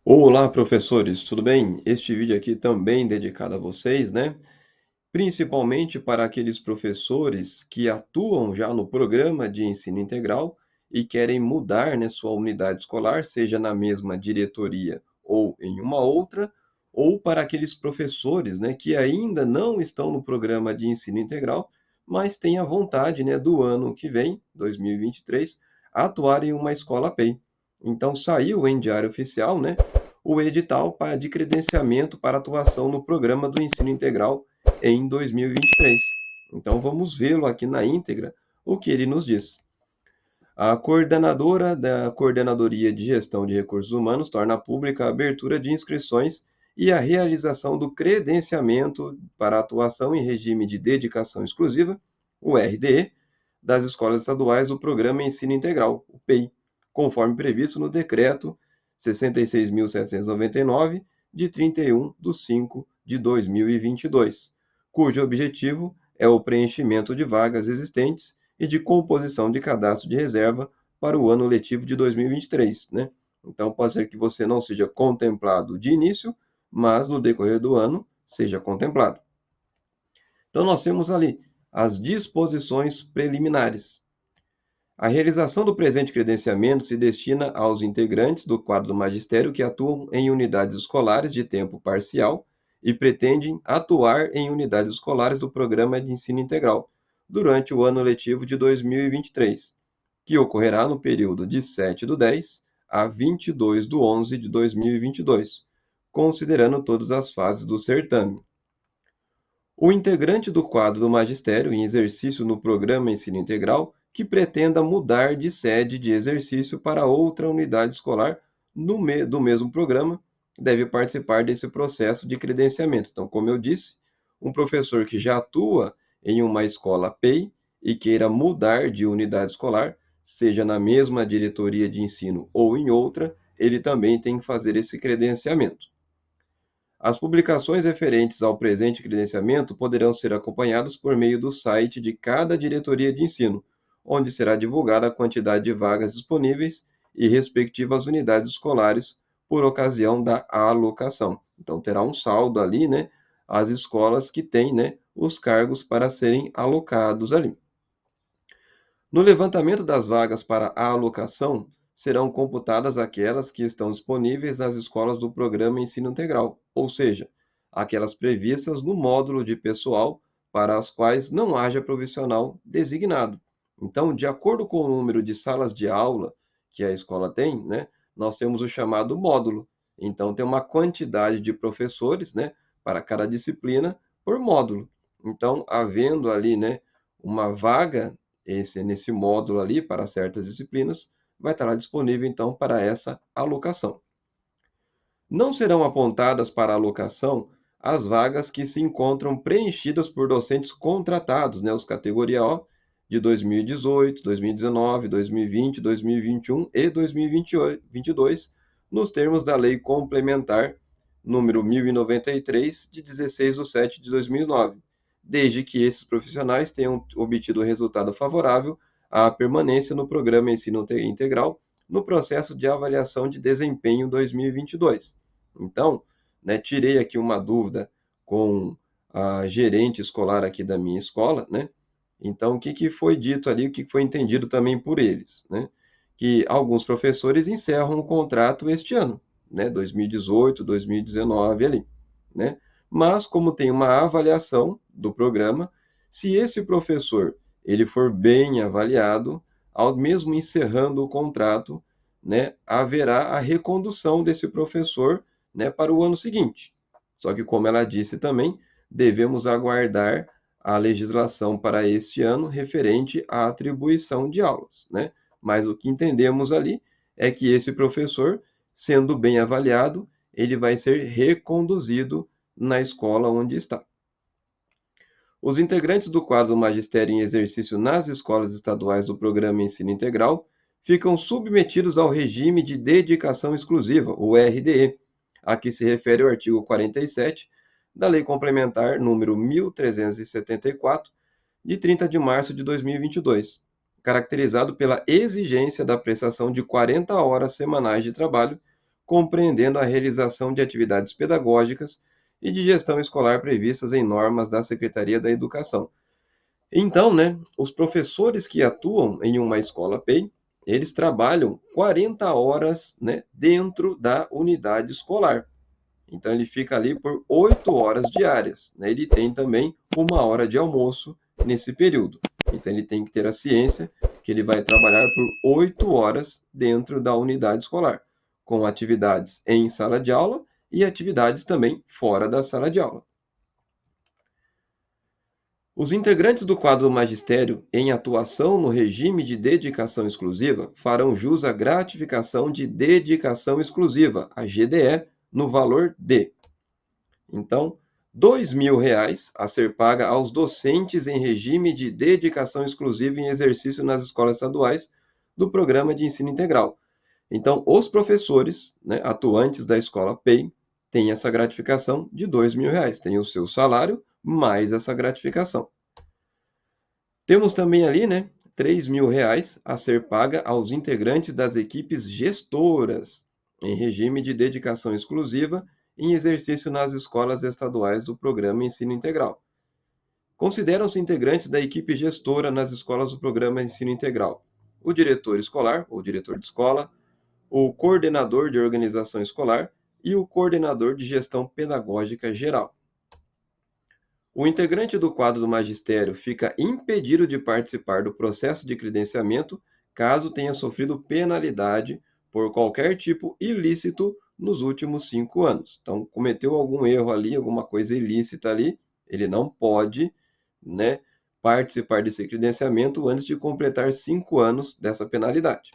Olá, professores, tudo bem? Este vídeo aqui também dedicado a vocês, né? Principalmente para aqueles professores que atuam já no programa de ensino integral e querem mudar, né, sua unidade escolar, seja na mesma diretoria ou em uma outra, ou para aqueles professores, né, que ainda não estão no programa de ensino integral, mas têm a vontade, né, do ano que vem, 2023, atuar em uma escola PEI. Então, saiu em Diário Oficial, né, o edital de credenciamento para atuação no programa do ensino integral em 2023. Então vamos vê-lo aqui na íntegra, o que ele nos diz. A coordenadora da Coordenadoria de Gestão de Recursos Humanos torna pública a abertura de inscrições e a realização do credenciamento para atuação em regime de dedicação exclusiva, o RDE, das escolas estaduais do Programa Ensino Integral, o PEI, conforme previsto no Decreto 66.799, de 31 de 5 de 2022, cujo objetivo é o preenchimento de vagas existentes e de composição de cadastro de reserva para o ano letivo de 2023, né? Então, pode ser que você não seja contemplado de início, mas no decorrer do ano seja contemplado. Então, nós temos ali as disposições preliminares. A realização do presente credenciamento se destina aos integrantes do quadro do magistério que atuam em unidades escolares de tempo parcial e pretendem atuar em unidades escolares do Programa de Ensino Integral durante o ano letivo de 2023, que ocorrerá no período de 7/10 a 22/11 de 2022, considerando todas as fases do certame. O integrante do quadro do magistério em exercício no Programa Ensino Integral que pretenda mudar de sede de exercício para outra unidade escolar do mesmo programa deve participar desse processo de credenciamento. Então, como eu disse, um professor que já atua em uma escola PEI e queira mudar de unidade escolar, seja na mesma diretoria de ensino ou em outra, ele também tem que fazer esse credenciamento. As publicações referentes ao presente credenciamento poderão ser acompanhadas por meio do site de cada diretoria de ensino, onde será divulgada a quantidade de vagas disponíveis e respectivas unidades escolares por ocasião da alocação. Então terá um saldo ali, né, as escolas que têm, né, os cargos para serem alocados ali. No levantamento das vagas para a alocação, serão computadas aquelas que estão disponíveis nas escolas do Programa Ensino Integral, ou seja, aquelas previstas no módulo de pessoal para as quais não haja profissional designado. Então, de acordo com o número de salas de aula que a escola tem, né, nós temos o chamado módulo. Então, tem uma quantidade de professores, né, para cada disciplina por módulo. Então, havendo ali, né, uma vaga nesse módulo ali para certas disciplinas, vai estar lá disponível então para essa alocação. Não serão apontadas para alocação as vagas que se encontram preenchidas por docentes contratados, né, os categoria O, de 2018, 2019, 2020, 2021 e 2022, nos termos da Lei Complementar número 1093, de 16/7 de 2009, desde que esses profissionais tenham obtido resultado favorável à permanência no Programa Ensino Integral no processo de avaliação de desempenho 2022. Então, né, tirei aqui uma dúvida com a gerente escolar aqui da minha escola, né? Então, o que, que foi dito ali, o que foi entendido também por eles, né? Que alguns professores encerram o contrato este ano, né? 2018, 2019 ali, né? Mas, como tem uma avaliação do programa, se esse professor ele for bem avaliado, ao mesmo encerrando o contrato, né, haverá a recondução desse professor, né, para o ano seguinte. Só que, como ela disse também, devemos aguardar a legislação para este ano referente à atribuição de aulas, né? Mas o que entendemos ali é que esse professor, sendo bem avaliado, ele vai ser reconduzido na escola onde está. Os integrantes do quadro magistério em exercício nas escolas estaduais do Programa Ensino Integral ficam submetidos ao regime de dedicação exclusiva, o RDE, a que se refere o artigo 47 da Lei Complementar número 1374, de 30 de março de 2022, caracterizado pela exigência da prestação de 40 horas semanais de trabalho compreendendo a realização de atividades pedagógicas e de gestão escolar previstas em normas da Secretaria da Educação. Então, né, os professores que atuam em uma escola PEI, eles trabalham 40 horas, né, dentro da unidade escolar. Então, ele fica ali por 8 horas diárias, né? Ele tem também 1 hora de almoço nesse período. Então, ele tem que ter a ciência que ele vai trabalhar por 8 horas dentro da unidade escolar, com atividades em sala de aula e atividades também fora da sala de aula. Os integrantes do quadro do magistério, em atuação no regime de dedicação exclusiva, farão jus à gratificação de dedicação exclusiva, a GDE, no valor de. Então, R$ 2.000 a ser paga aos docentes em regime de dedicação exclusiva em exercício nas escolas estaduais do Programa de Ensino Integral. Então, os professores, né, atuantes da escola PEI têm essa gratificação de R$ 2.000, tem o seu salário mais essa gratificação. Temos também ali, né, R$ 3.000 a ser paga aos integrantes das equipes gestoras em regime de dedicação exclusiva em exercício nas escolas estaduais do Programa Ensino Integral. Consideram-se integrantes da equipe gestora nas escolas do Programa Ensino Integral o diretor escolar, ou diretor de escola, o coordenador de organização escolar e o coordenador de gestão pedagógica geral. O integrante do quadro do magistério fica impedido de participar do processo de credenciamento caso tenha sofrido penalidade por qualquer tipo ilícito nos últimos 5 anos. Então, cometeu algum erro ali, alguma coisa ilícita ali, ele não pode, né, participar desse credenciamento antes de completar 5 anos dessa penalidade.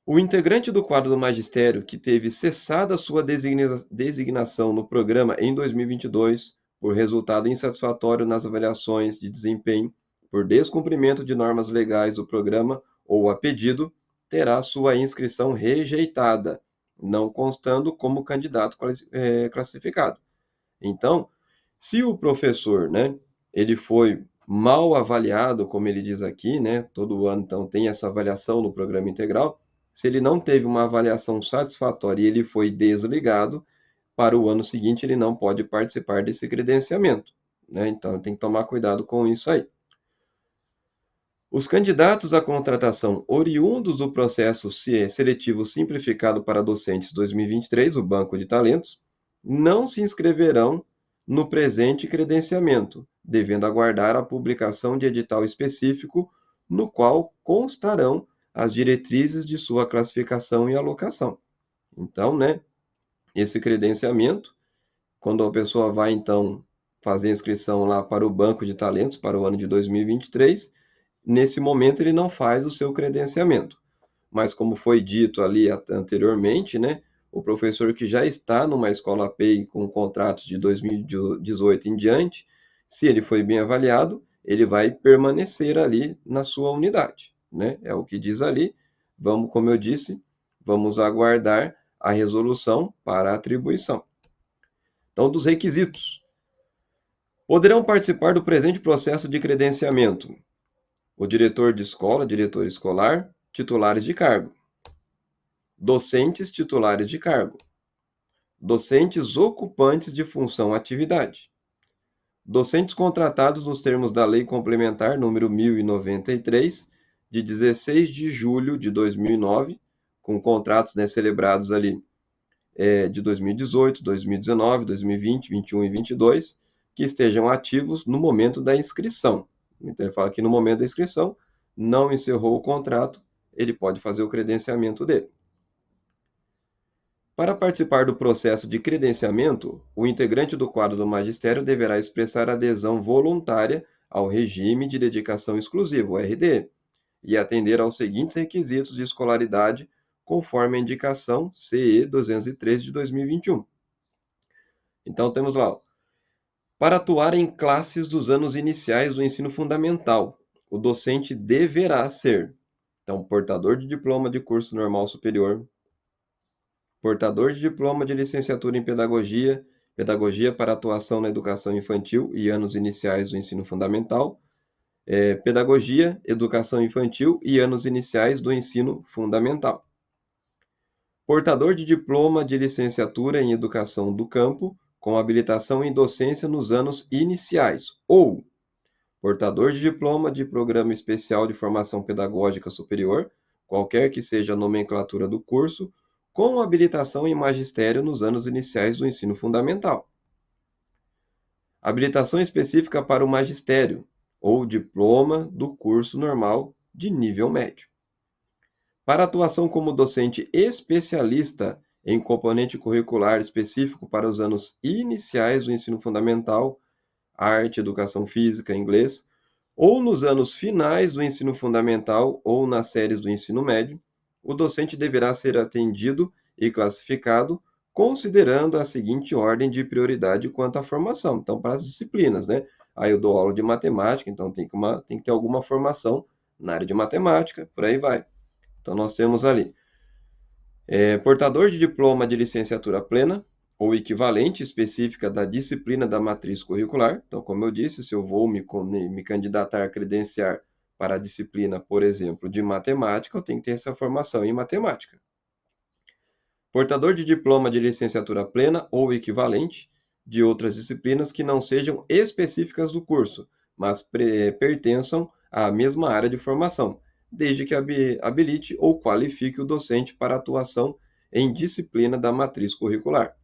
O integrante do quadro do magistério que teve cessada sua designação no programa em 2022 por resultado insatisfatório nas avaliações de desempenho, por descumprimento de normas legais do programa ou a pedido, terá sua inscrição rejeitada, não constando como candidato classificado. Então, se o professor, né, ele foi mal avaliado, como ele diz aqui, né, todo ano então tem essa avaliação no programa integral, se ele não teve uma avaliação satisfatória e ele foi desligado, para o ano seguinte ele não pode participar desse credenciamento, né? Então tem que tomar cuidado com isso aí. Os candidatos à contratação oriundos do processo seletivo simplificado para docentes 2023, o Banco de Talentos, não se inscreverão no presente credenciamento, devendo aguardar a publicação de edital específico no qual constarão as diretrizes de sua classificação e alocação. Então, né, esse credenciamento, quando a pessoa vai, então, fazer a inscrição lá para o Banco de Talentos para o ano de 2023, nesse momento ele não faz o seu credenciamento. Mas como foi dito ali anteriormente, né, o professor que já está numa escola PEI com contratos de 2018 em diante, se ele foi bem avaliado, ele vai permanecer ali na sua unidade, né? É o que diz ali. Vamos, como eu disse, vamos aguardar a resolução para a atribuição. Então, dos requisitos. Poderão participar do presente processo de credenciamento o diretor de escola, diretor escolar, titulares de cargo. Docentes titulares de cargo. Docentes ocupantes de função atividade. Docentes contratados nos termos da Lei Complementar número 1093, de 16 de julho de 2009, com contratos, né, celebrados ali de 2018, 2019, 2020, 2021 e 2022, que estejam ativos no momento da inscrição. Então, ele fala que no momento da inscrição, não encerrou o contrato, ele pode fazer o credenciamento dele. Para participar do processo de credenciamento, o integrante do quadro do magistério deverá expressar adesão voluntária ao regime de dedicação exclusiva, o RDE, e atender aos seguintes requisitos de escolaridade, conforme a indicação CE 213 de 2021. Então, temos lá, ó, para atuar em classes dos anos iniciais do ensino fundamental, o docente deverá ser, então, portador de diploma de curso normal superior, portador de diploma de licenciatura em pedagogia, pedagogia para atuação na educação infantil e anos iniciais do ensino fundamental, pedagogia, educação infantil e anos iniciais do ensino fundamental. Portador de diploma de licenciatura em educação do campo, com habilitação em docência nos anos iniciais, ou portador de diploma de programa especial de formação pedagógica superior, qualquer que seja a nomenclatura do curso, com habilitação em magistério nos anos iniciais do ensino fundamental. Habilitação específica para o magistério, ou diploma do curso normal de nível médio. Para atuação como docente especialista em componente curricular específico para os anos iniciais do ensino fundamental, arte, educação física, inglês, ou nos anos finais do ensino fundamental ou nas séries do ensino médio, o docente deverá ser atendido e classificado considerando a seguinte ordem de prioridade quanto à formação. Então, para as disciplinas, né? Aí eu dou aula de matemática, então tem que ter alguma formação na área de matemática, por aí vai. Então, nós temos ali portador de diploma de licenciatura plena ou equivalente específica da disciplina da matriz curricular. Então, como eu disse, se eu vou me candidatar a credenciar para a disciplina, por exemplo, de matemática, eu tenho que ter essa formação em matemática. Portador de diploma de licenciatura plena ou equivalente de outras disciplinas que não sejam específicas do curso, mas pertençam à mesma área de formação, desde que habilite ou qualifique o docente para atuação em disciplina da matriz curricular.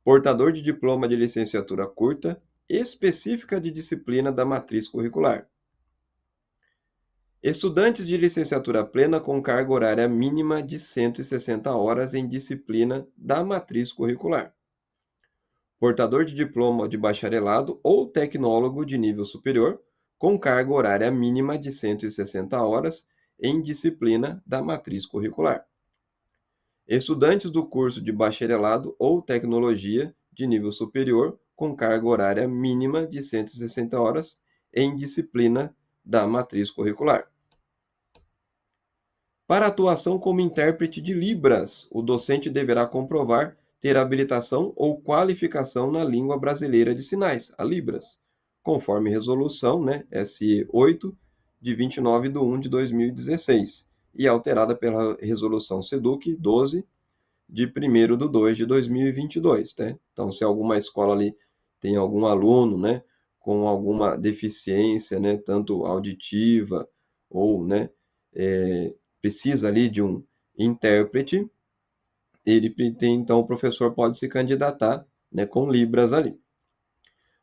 Portador de diploma de licenciatura curta, específica de disciplina da matriz curricular. Estudantes de licenciatura plena com carga horária mínima de 160 horas em disciplina da matriz curricular. Portador de diploma de bacharelado ou tecnólogo de nível superior, com carga horária mínima de 160 horas em disciplina da matriz curricular. Estudantes do curso de bacharelado ou tecnologia de nível superior, com carga horária mínima de 160 horas em disciplina da matriz curricular. Para atuação como intérprete de Libras, o docente deverá comprovar ter habilitação ou qualificação na língua brasileira de sinais, a Libras, conforme resolução, SE 8, de 29 de 1 de 2016, e alterada pela resolução SEDUC 12, de 1º de 2 de 2022. Então, se alguma escola ali tem algum aluno, com alguma deficiência, tanto auditiva ou, precisa ali de um intérprete, então o professor pode se candidatar, com Libras ali.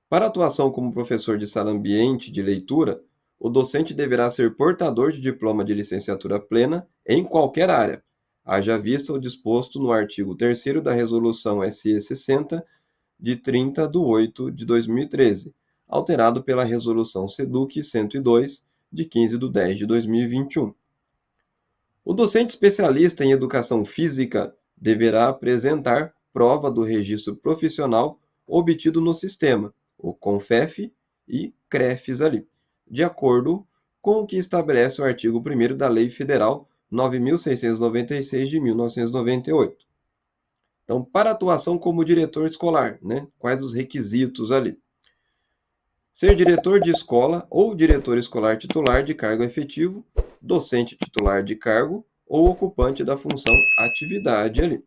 Para atuação como professor de sala ambiente de leitura, o docente deverá ser portador de diploma de licenciatura plena em qualquer área, haja vista o disposto no artigo 3º da Resolução SE 60, de 30 de 8 de 2013, alterado pela Resolução SEDUC 102, de 15 de 10 de 2021. O docente especialista em educação física deverá apresentar prova do registro profissional obtido no sistema, o CONFEF e CREFES ali, de acordo com o que estabelece o artigo 1º da Lei Federal 9.696 de 1998. Então, para atuação como diretor escolar, quais os requisitos ali? Ser diretor de escola ou diretor escolar titular de cargo efetivo, docente titular de cargo ou ocupante da função atividade ali.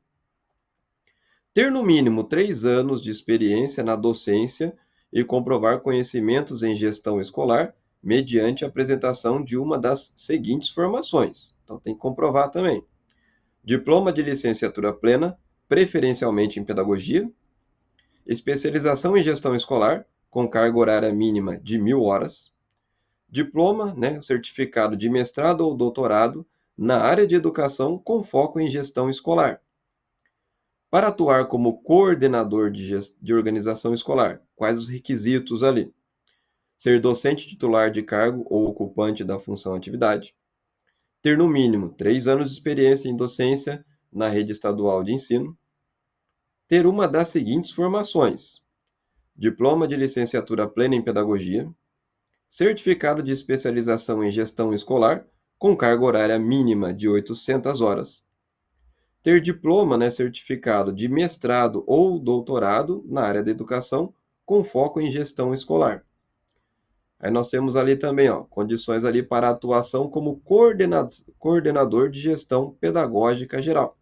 Ter no mínimo 3 anos de experiência na docência e comprovar conhecimentos em gestão escolar mediante a apresentação de uma das seguintes formações. Então, tem que comprovar também. Diploma de licenciatura plena, preferencialmente em pedagogia. Especialização em gestão escolar, com carga horária mínima de 1.000 horas. Diploma, certificado de mestrado ou doutorado na área de educação com foco em gestão escolar. Para atuar como coordenador de organização escolar, quais os requisitos ali? Ser docente titular de cargo ou ocupante da função atividade. Ter no mínimo 3 anos de experiência em docência na rede estadual de ensino. Ter uma das seguintes formações: diploma de licenciatura plena em pedagogia, certificado de especialização em gestão escolar, com carga horária mínima de 800 horas. Ter diploma, certificado de mestrado ou doutorado na área da educação, com foco em gestão escolar. Aí nós temos ali também, condições ali para atuação como coordenador de gestão pedagógica geral.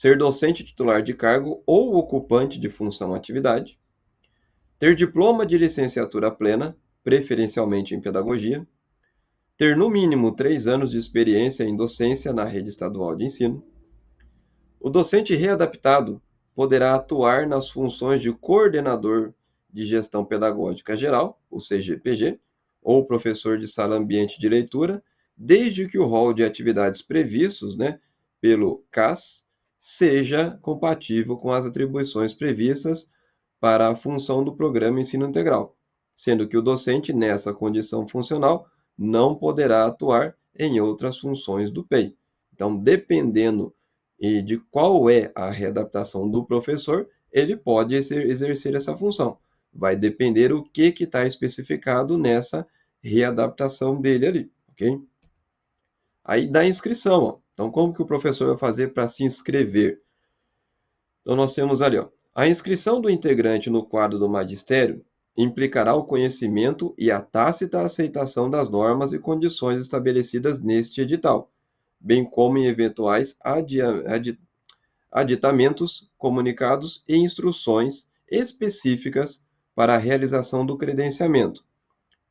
ser docente titular de cargo ou ocupante de função ou atividade, ter diploma de licenciatura plena, preferencialmente em pedagogia, ter no mínimo 3 anos de experiência em docência na rede estadual de ensino. O docente readaptado poderá atuar nas funções de coordenador de gestão pedagógica geral, o CGPG, ou professor de sala ambiente de leitura, desde que o rol de atividades previstos, pelo CAS seja compatível com as atribuições previstas para a função do programa Ensino Integral, sendo que o docente, nessa condição funcional, não poderá atuar em outras funções do PEI. Então, dependendo de qual é a readaptação do professor, ele pode exercer essa função. Vai depender o que está especificado nessa readaptação dele ali, ok? Aí da inscrição, ó. Então, como que o professor vai fazer para se inscrever? Então, nós temos ali, ó, a inscrição do integrante no quadro do magistério implicará o conhecimento e a tácita aceitação das normas e condições estabelecidas neste edital, bem como em eventuais aditamentos, comunicados e instruções específicas para a realização do credenciamento,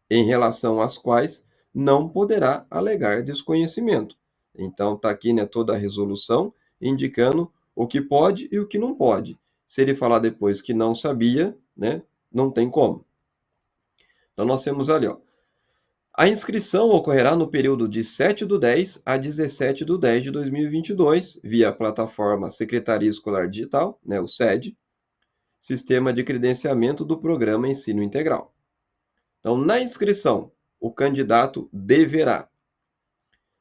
em relação às quais não poderá alegar desconhecimento. Então, está aqui, toda a resolução indicando o que pode e o que não pode. Se ele falar depois que não sabia, não tem como. Então, nós temos ali, ó, a inscrição ocorrerá no período de 7/10 a 17/10 de 2022, via a plataforma Secretaria Escolar Digital, o SED, Sistema de Credenciamento do Programa Ensino Integral. Então, na inscrição, o candidato deverá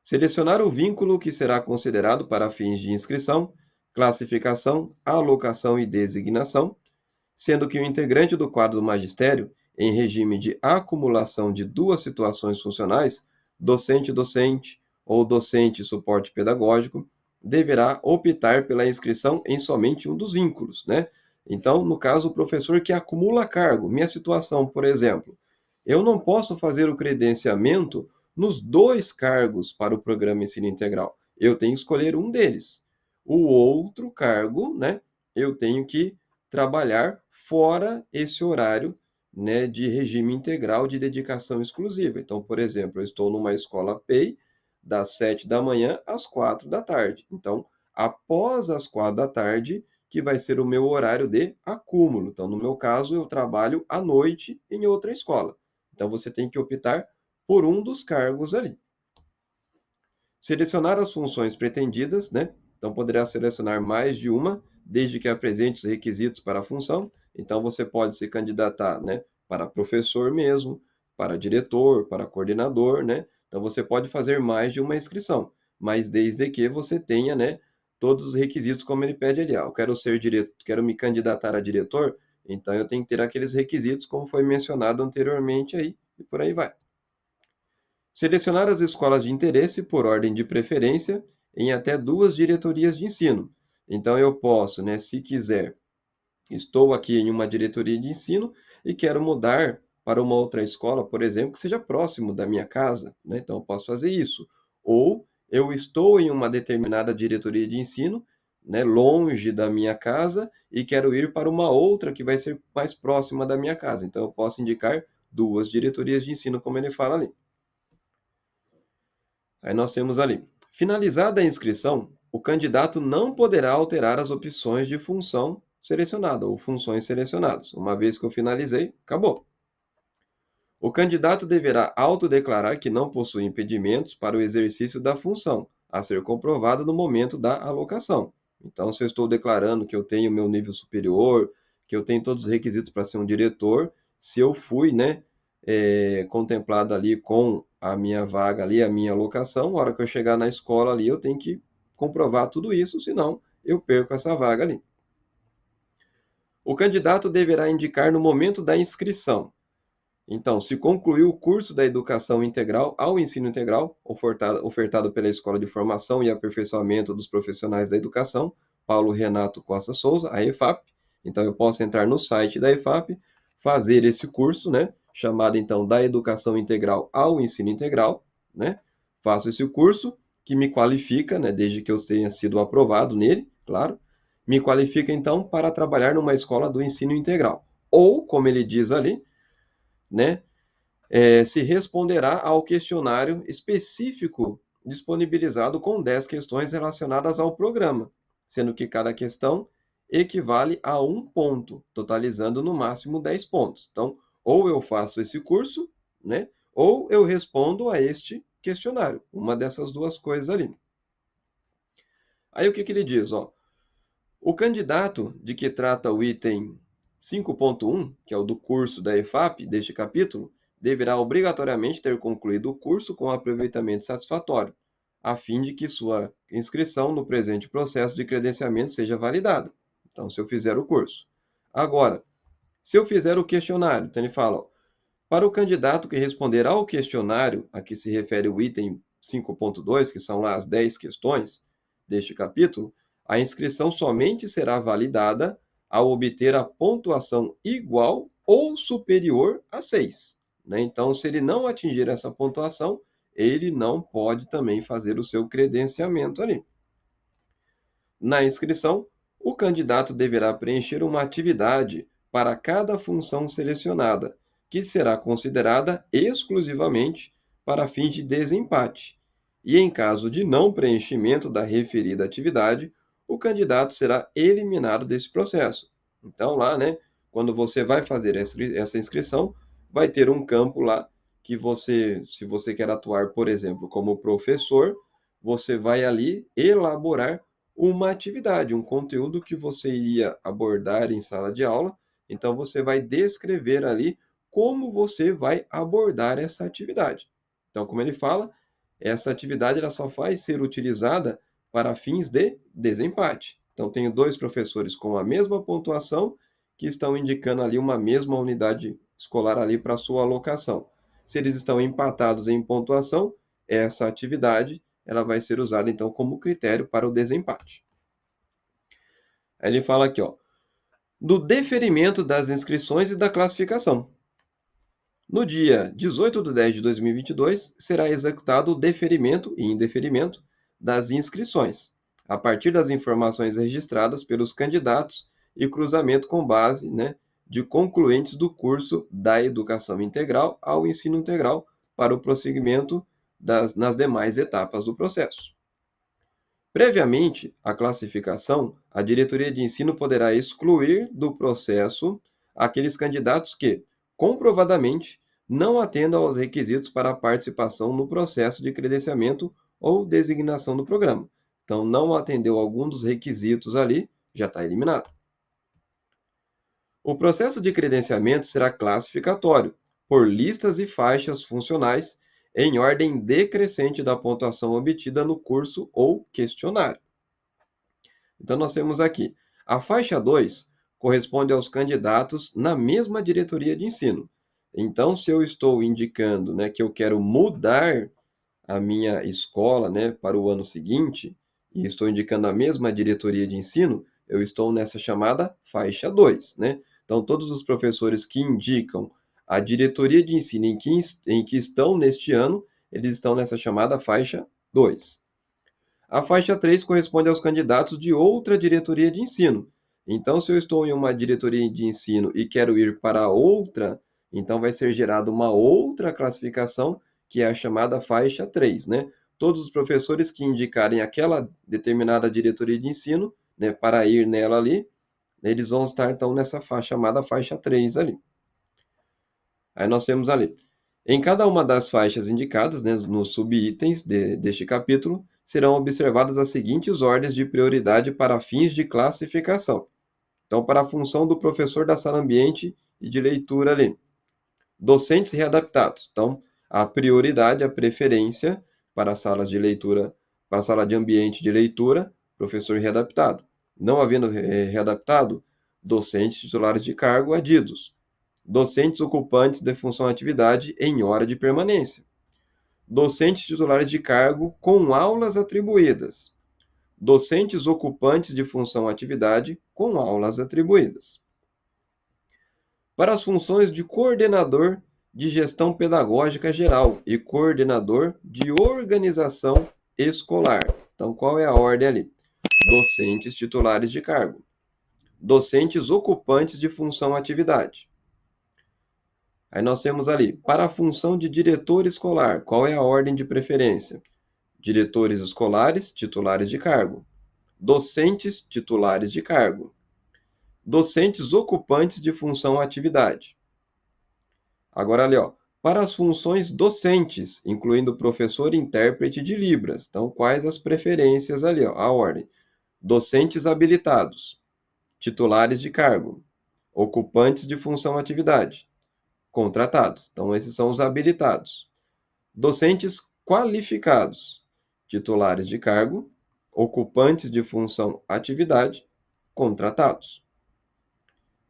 selecionar o vínculo que será considerado para fins de inscrição, classificação, alocação e designação, sendo que o integrante do quadro do magistério, em regime de acumulação de 2 situações funcionais, docente-docente ou docente-suporte pedagógico, deverá optar pela inscrição em somente um dos vínculos, Então, no caso, o professor que acumula cargo, minha situação, por exemplo, eu não posso fazer o credenciamento nos 2 cargos para o programa Ensino Integral. Eu tenho que escolher um deles. O outro cargo, eu tenho que trabalhar fora esse horário, de regime integral de dedicação exclusiva. Então, por exemplo, eu estou numa escola PEI das 7 da manhã às 4 da tarde. Então, após as 4 da tarde, que vai ser o meu horário de acúmulo. Então, no meu caso, eu trabalho à noite em outra escola. Então, você tem que optar por um dos cargos ali. Selecionar as funções pretendidas, Então, poderá selecionar mais de uma, desde que apresente os requisitos para a função. Então, você pode se candidatar, para professor mesmo, para diretor, para coordenador, Então, você pode fazer mais de uma inscrição, mas desde que você tenha, todos os requisitos como ele pede ali. Eu quero me candidatar a diretor, então eu tenho que ter aqueles requisitos como foi mencionado anteriormente aí, e por aí vai. Selecionar as escolas de interesse por ordem de preferência em até 2 diretorias de ensino. Então, eu posso, se quiser, estou aqui em uma diretoria de ensino e quero mudar para uma outra escola, por exemplo, que seja próximo da minha casa, Então, eu posso fazer isso. Ou eu estou em uma determinada diretoria de ensino, longe da minha casa e quero ir para uma outra que vai ser mais próxima da minha casa. Então, eu posso indicar 2 diretorias de ensino, como ele fala ali. Aí nós temos ali, finalizada a inscrição, o candidato não poderá alterar as opções de função selecionada ou funções selecionadas. Uma vez que eu finalizei, acabou. O candidato deverá autodeclarar que não possui impedimentos para o exercício da função, a ser comprovada no momento da alocação. Então, se eu estou declarando que eu tenho meu nível superior, que eu tenho todos os requisitos para ser um diretor, se eu fui, contemplado ali com a minha vaga ali, a minha alocação, na hora que eu chegar na escola ali, eu tenho que comprovar tudo isso, senão eu perco essa vaga ali. O candidato deverá indicar no momento da inscrição. Então, se concluiu o curso da educação integral ao ensino integral, ofertado pela Escola de Formação e Aperfeiçoamento dos Profissionais da Educação, Paulo Renato Costa Souza, a EFAP. Então, eu posso entrar no site da EFAP, fazer esse curso, chamado então da Educação Integral ao Ensino Integral, Faço esse curso que me qualifica, desde que eu tenha sido aprovado nele, claro, me qualifica então para trabalhar numa escola do ensino integral. Ou, como ele diz ali, né, se responderá ao questionário específico disponibilizado com 10 questões relacionadas ao programa, sendo que cada questão equivale a 1 ponto, totalizando no máximo 10 pontos. Então, ou eu faço esse curso, né, ou eu respondo a este questionário, uma dessas duas coisas ali. Aí o que ele diz? Ó, o candidato de que trata o item 5.1, que é o do curso da EFAP, deste capítulo, deverá obrigatoriamente ter concluído o curso com aproveitamento satisfatório, a fim de que sua inscrição no presente processo de credenciamento seja validada. Então, se eu fizer o curso. Agora, se eu fizer o questionário, então ele fala, ó, para o candidato que responder ao questionário, a que se refere o item 5.2, que são lá as 10 questões deste capítulo, a inscrição somente será validada ao obter a pontuação igual ou superior a 6. Né? Então, se ele não atingir essa pontuação, ele não pode também fazer o seu credenciamento ali. Na inscrição, o candidato deverá preencher uma atividade para cada função selecionada, que será considerada exclusivamente para fins de desempate. E em caso de não preenchimento da referida atividade, o candidato será eliminado desse processo. Então, lá, né, quando você vai fazer essa inscrição, vai ter um campo lá que você, se você quer atuar, por exemplo, como professor, você vai ali elaborar uma atividade, um conteúdo que você iria abordar em sala de aula. Então, você vai descrever ali como você vai abordar essa atividade. Então, como ele fala, essa atividade ela só vai ser utilizada para fins de desempate. Então, tenho dois professores com a mesma pontuação que estão indicando ali uma mesma unidade escolar ali para sua alocação. Se eles estão empatados em pontuação, essa atividade ela vai ser usada então como critério para o desempate. Aí ele fala aqui, ó, do deferimento das inscrições e da classificação. No dia 18 de 10 de 2022, será executado o deferimento e indeferimento das inscrições, a partir das informações registradas pelos candidatos e cruzamento com base, né, de concluintes do curso da educação integral ao ensino integral para o prosseguimento nas demais etapas do processo. Previamente à classificação, a diretoria de ensino poderá excluir do processo aqueles candidatos que, comprovadamente, não atendam aos requisitos para a participação no processo de credenciamento ou designação do programa. Então, não atendeu algum dos requisitos ali, já está eliminado. O processo de credenciamento será classificatório, por listas e faixas funcionais, em ordem decrescente da pontuação obtida no curso ou questionário. Então, nós temos aqui, a faixa 2 corresponde aos candidatos na mesma diretoria de ensino. Então, se eu estou indicando, né, que eu quero mudar a minha escola, né, para o ano seguinte, e estou indicando a mesma diretoria de ensino, eu estou nessa chamada faixa 2, né? Então, todos os professores que indicam a diretoria de ensino em que estão neste ano, eles estão nessa chamada faixa 2. A faixa 3 corresponde aos candidatos de outra diretoria de ensino. Então, se eu estou em uma diretoria de ensino e quero ir para outra, então vai ser gerada uma outra classificação, que é a chamada faixa 3, né? Todos os professores que indicarem aquela determinada diretoria de ensino, né, para ir nela ali, eles vão estar então nessa faixa chamada faixa 3 ali. Aí nós temos ali, em cada uma das faixas indicadas, né, nos subitens deste capítulo, serão observadas as seguintes ordens de prioridade para fins de classificação. Então, para a função do professor da sala ambiente e de leitura ali. Docentes readaptados. Então, a prioridade, a preferência para as salas de leitura, para a sala de ambiente de leitura, professor readaptado. Não havendo readaptado, docentes titulares de cargo adidos. Docentes ocupantes de função atividade em hora de permanência. Docentes titulares de cargo com aulas atribuídas. Docentes ocupantes de função atividade com aulas atribuídas. Para as funções de coordenador de gestão pedagógica geral e coordenador de organização escolar. Então, qual é a ordem ali? docentes titulares de cargo, docentes ocupantes de função-atividade. Aí nós temos ali, para a função de diretor escolar, qual é a ordem de preferência? Diretores escolares, titulares de cargo. Docentes, titulares de cargo. Docentes ocupantes de função-atividade. Agora ali, ó, para as funções docentes, incluindo professor e intérprete de Libras. Então, quais as preferências ali, ó, a ordem? Docentes habilitados, titulares de cargo, ocupantes de função-atividade, contratados. Então, esses são os habilitados. Docentes qualificados, titulares de cargo, ocupantes de função-atividade, contratados.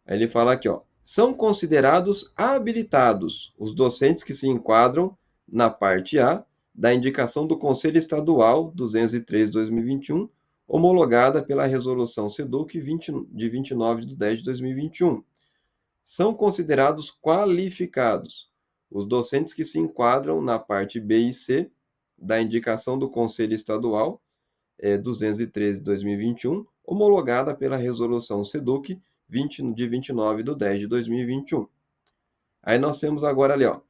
Aí ele fala aqui, ó, são considerados habilitados os docentes que se enquadram na parte A da indicação do Conselho Estadual 203/2021, homologada pela Resolução SEDUC de 29 de 10 de 2021. São considerados qualificados os docentes que se enquadram na parte B e C da indicação do Conselho Estadual 213/2021, homologada pela Resolução SEDUC de 29 de 10 de 2021. Aí nós temos agora ali, ó,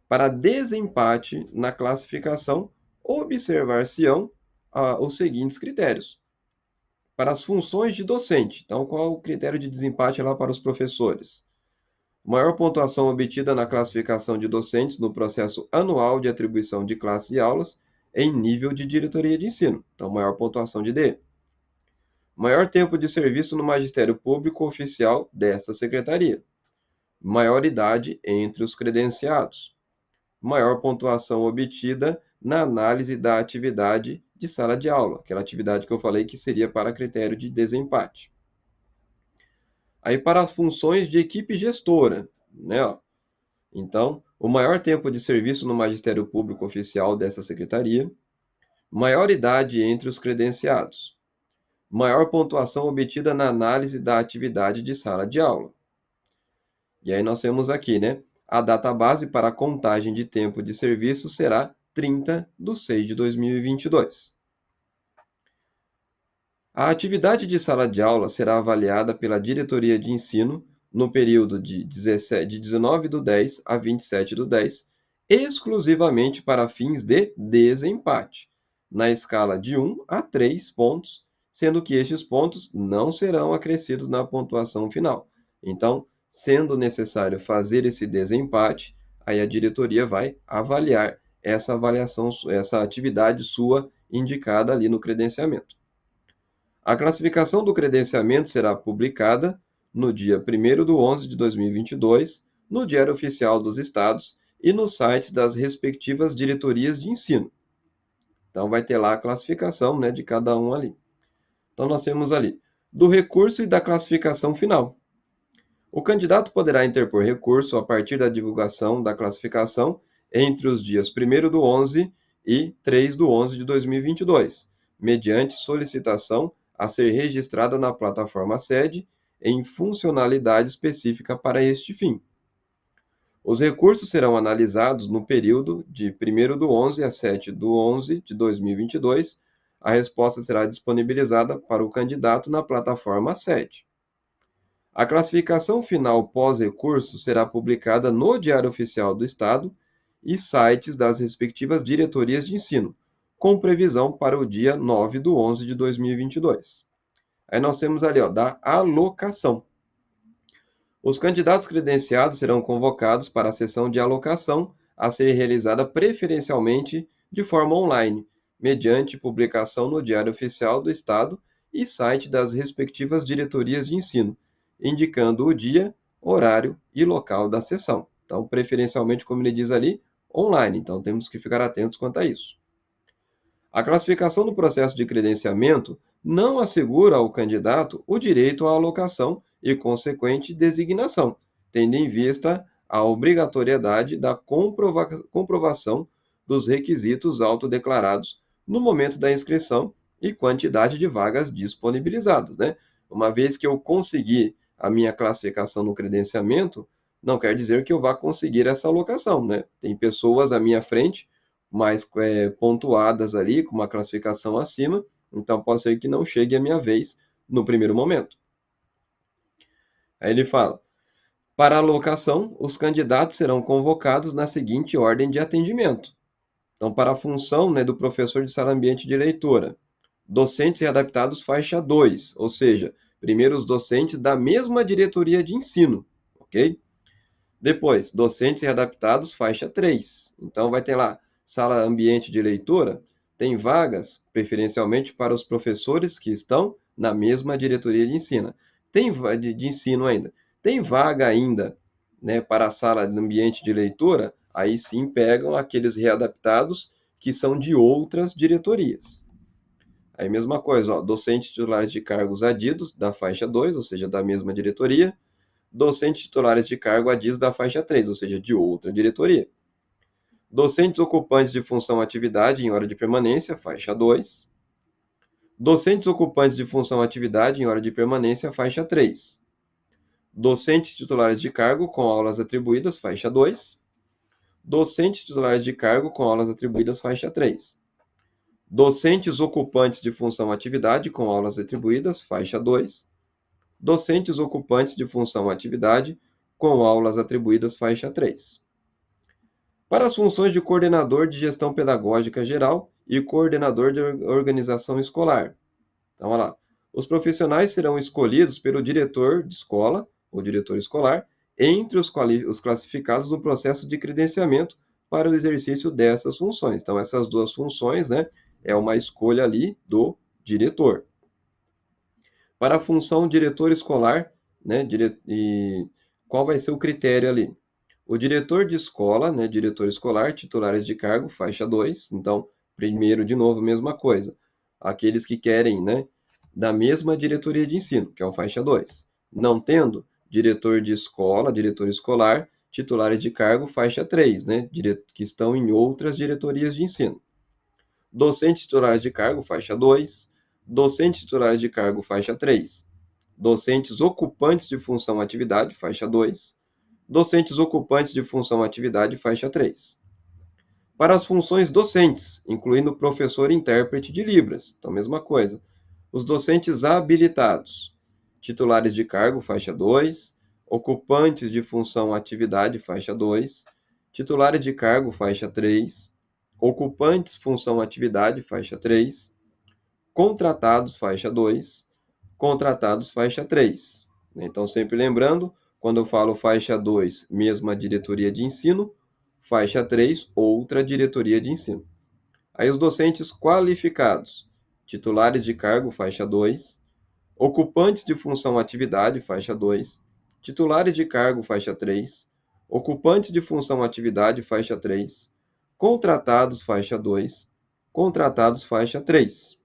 para desempate na classificação, observar-se-ão os seguintes critérios. Para as funções de docente, então qual é o critério de desempate lá para os professores? Maior pontuação obtida na classificação de docentes no processo anual de atribuição de classes e aulas em nível de diretoria de ensino. Então, maior pontuação de D. Maior tempo de serviço no Magistério Público Oficial desta Secretaria. Maior idade entre os credenciados. Maior pontuação obtida na análise da atividade de sala de aula, aquela atividade que eu falei que seria para critério de desempate. Aí para as funções de equipe gestora, né? Ó. Então, o maior tempo de serviço no Magistério Público Oficial dessa secretaria, maior idade entre os credenciados, maior pontuação obtida na análise da atividade de sala de aula. E aí nós temos aqui, né? A data base para a contagem de tempo de serviço será 30/6/2022. A atividade de sala de aula será avaliada pela diretoria de ensino no período de 19/10 a 27/10, exclusivamente para fins de desempate, na escala de 1 a 3 pontos, sendo que estes pontos não serão acrescidos na pontuação final. Então, sendo necessário fazer esse desempate, aí a diretoria vai avaliar essa avaliação, essa atividade sua indicada ali no credenciamento. A classificação do credenciamento será publicada no dia 1º/11/2022, no Diário Oficial dos Estados e nos sites das respectivas diretorias de ensino. Então, vai ter lá a classificação, né, de cada um ali. Então, nós temos ali do recurso e da classificação final. O candidato poderá interpor recurso a partir da divulgação da classificação entre os dias 1º/11 e 3/11/2022, mediante solicitação a ser registrada na plataforma sede em funcionalidade específica para este fim. Os recursos serão analisados no período de 1º/11 a 7/11/2022. A resposta será disponibilizada para o candidato na plataforma sede. A classificação final pós-recurso será publicada no Diário Oficial do Estado e sites das respectivas diretorias de ensino, com previsão para o dia 9/11/2022. Aí nós temos ali, ó, da alocação. Os candidatos credenciados serão convocados para a sessão de alocação a ser realizada preferencialmente de forma online, mediante publicação no Diário Oficial do Estado e site das respectivas diretorias de ensino, indicando o dia, horário e local da sessão. Então, preferencialmente, como ele diz ali, online. Então, temos que ficar atentos quanto a isso. A classificação do processo de credenciamento não assegura ao candidato o direito à alocação e consequente designação, tendo em vista a obrigatoriedade da comprovação dos requisitos autodeclarados no momento da inscrição e quantidade de vagas disponibilizadas, né? Uma vez que eu conseguir a minha classificação no credenciamento, não quer dizer que eu vá conseguir essa alocação, né? Tem pessoas à minha frente mais pontuadas ali, com uma classificação acima, Então, pode ser que não chegue a minha vez no primeiro momento. Aí ele fala: para a alocação, os candidatos serão convocados na seguinte ordem de atendimento. Então, para a função, né, do professor de sala ambiente de leitura, docentes readaptados faixa 2, ou seja, primeiro os docentes da mesma diretoria de ensino, ok? Depois, docentes readaptados faixa 3. Então, vai ter lá, sala ambiente de leitura, tem vagas, preferencialmente para os professores que estão na mesma diretoria de ensino. De ensino ainda. Tem vaga ainda, né, para a sala de ambiente de leitura, aí sim pegam aqueles readaptados que são de outras diretorias. Aí mesma coisa, ó, docentes titulares de cargos adidos da faixa 2, ou seja, da mesma diretoria, docentes titulares de cargo adidos da faixa 3, ou seja, de outra diretoria. Docentes ocupantes de função atividade em hora de permanência, faixa 2. Docentes ocupantes de função atividade em hora de permanência, faixa 3. Docentes titulares de cargo com aulas atribuídas, faixa 2. Docentes titulares de cargo com aulas atribuídas, faixa 3. Docentes ocupantes de função atividade com aulas atribuídas, faixa 2. Docentes ocupantes de função atividade com aulas atribuídas, faixa 3. Para as funções de coordenador de gestão pedagógica geral e coordenador de organização escolar. Então, olha lá. Os profissionais serão escolhidos pelo diretor de escola, ou diretor escolar, entre os classificados no processo de credenciamento para o exercício dessas funções. Então, essas duas funções, né, é uma escolha ali do diretor. Para a função diretor escolar, né, e qual vai ser o critério ali? O diretor de escola, né, diretor escolar, titulares de cargo, faixa 2. Então, primeiro, de novo, mesma coisa. Aqueles que querem, né, da mesma diretoria de ensino, que é o faixa 2. Não tendo, diretor de escola, diretor escolar, titulares de cargo, faixa 3, né, que estão em outras diretorias de ensino. Docentes titulares de cargo, faixa 2. Docentes titulares de cargo, faixa 3. Docentes ocupantes de função atividade, faixa 2. Docentes ocupantes de função atividade, faixa 3. Para as funções docentes, incluindo professor e intérprete de Libras, então mesma coisa. Os docentes habilitados, titulares de cargo, faixa 2. Ocupantes de função atividade, faixa 2. Titulares de cargo, faixa 3. Ocupantes função atividade, faixa 3. Contratados, faixa 2. Contratados, faixa 3. Então, sempre lembrando, quando eu falo faixa 2, mesma diretoria de ensino, faixa 3, outra diretoria de ensino. Aí os docentes qualificados, titulares de cargo, faixa 2, ocupantes de função atividade, faixa 2, titulares de cargo, faixa 3, ocupantes de função atividade, faixa 3, contratados, faixa 2, contratados, faixa 3.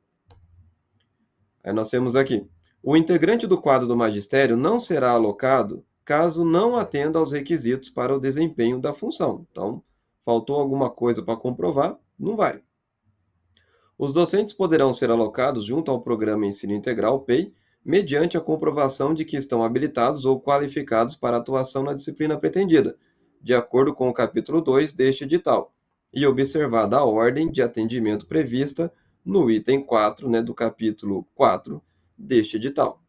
Aí nós temos aqui, o integrante do quadro do magistério não será alocado caso não atenda aos requisitos para o desempenho da função. Então, faltou alguma coisa para comprovar, não vai. Os docentes poderão ser alocados junto ao Programa Ensino Integral, PEI, mediante a comprovação de que estão habilitados ou qualificados para atuação na disciplina pretendida, de acordo com o capítulo 2 deste edital, e observada a ordem de atendimento prevista no item 4, né, do capítulo 4 deste edital.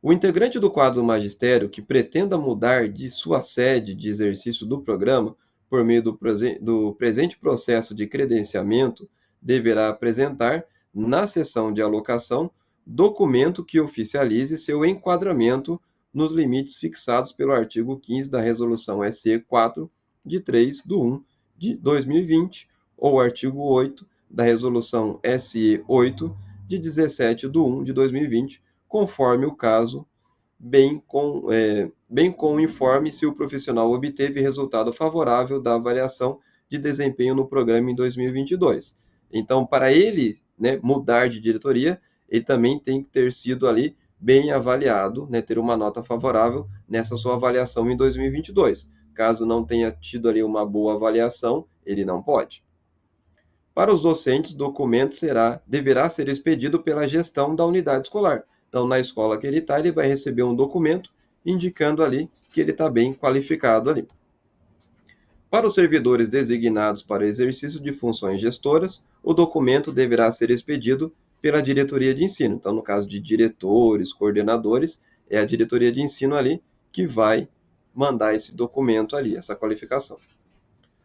O integrante do quadro do magistério que pretenda mudar de sua sede de exercício do programa por meio do presente processo de credenciamento deverá apresentar, na sessão de alocação, documento que oficialize seu enquadramento nos limites fixados pelo artigo 15 da Resolução SE 4, de 3/1 de 2020, ou artigo 8 da Resolução SE 8, de 17/1 de 2020, conforme o caso, bem com o informe se o profissional obteve resultado favorável da avaliação de desempenho no programa em 2022. Então, para ele, né, mudar de diretoria, ele também tem que ter sido ali bem avaliado, né, ter uma nota favorável nessa sua avaliação em 2022. Caso não tenha tido ali uma boa avaliação, ele não pode. Para os docentes, o documento deverá ser expedido pela gestão da unidade escolar. Então, na escola que ele está, ele vai receber um documento indicando ali que ele está bem qualificado ali. Para os servidores designados para exercício de funções gestoras, o documento deverá ser expedido pela diretoria de ensino. Então, no caso de diretores, coordenadores, é a diretoria de ensino ali que vai mandar esse documento ali, essa qualificação.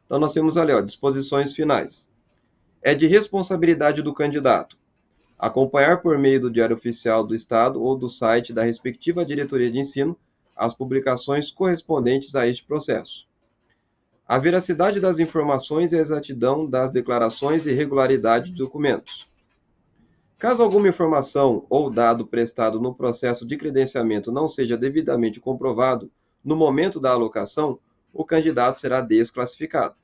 Então, nós temos ali, ó, disposições finais. É de responsabilidade do candidato acompanhar por meio do Diário Oficial do Estado ou do site da respectiva diretoria de ensino as publicações correspondentes a este processo. A veracidade das informações e a exatidão das declarações e regularidade de documentos. Caso alguma informação ou dado prestado no processo de credenciamento não seja devidamente comprovado no momento da alocação, o candidato será desclassificado.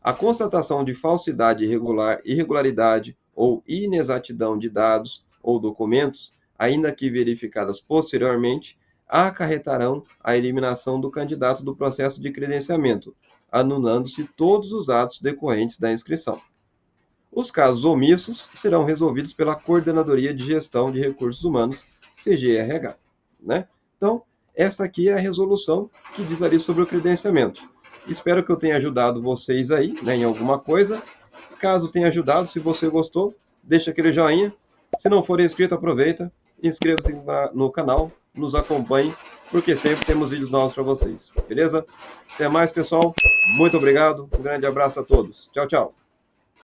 A constatação de falsidade, irregularidade ou inexatidão de dados ou documentos, ainda que verificadas posteriormente, acarretarão a eliminação do candidato do processo de credenciamento, anulando-se todos os atos decorrentes da inscrição. Os casos omissos serão resolvidos pela Coordenadoria de Gestão de Recursos Humanos, CGRH, né? Então, essa aqui é a resolução que diz ali sobre o credenciamento. Espero que eu tenha ajudado vocês aí, né, em alguma coisa. Caso tenha ajudado, se você gostou, deixa aquele joinha. Se não for inscrito, aproveita, inscreva-se no canal, nos acompanhe, porque sempre temos vídeos novos para vocês, beleza? Até mais, pessoal. Muito obrigado. Um grande abraço a todos. Tchau, tchau.